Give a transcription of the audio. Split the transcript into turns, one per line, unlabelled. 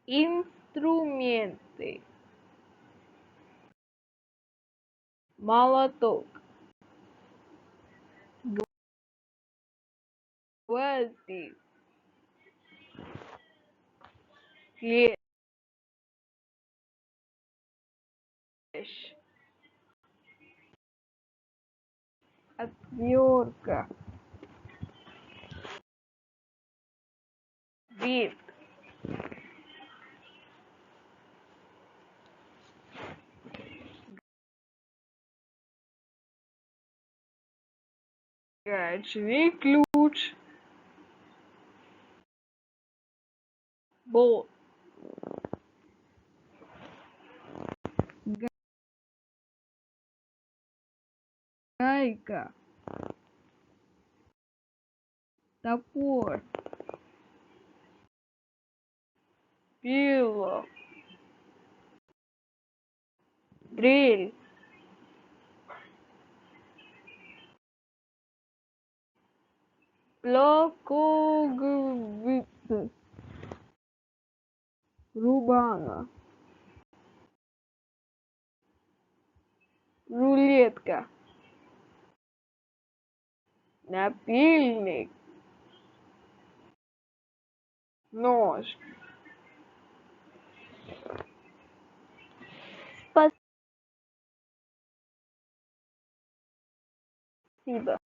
инструменты, молоток, гвозди, клещ, отвертка, винт, гаечный ключ, болт, гайка, топор, пила, дрель, луковица, рубана, рулетка, напильник, нож. Спасибо.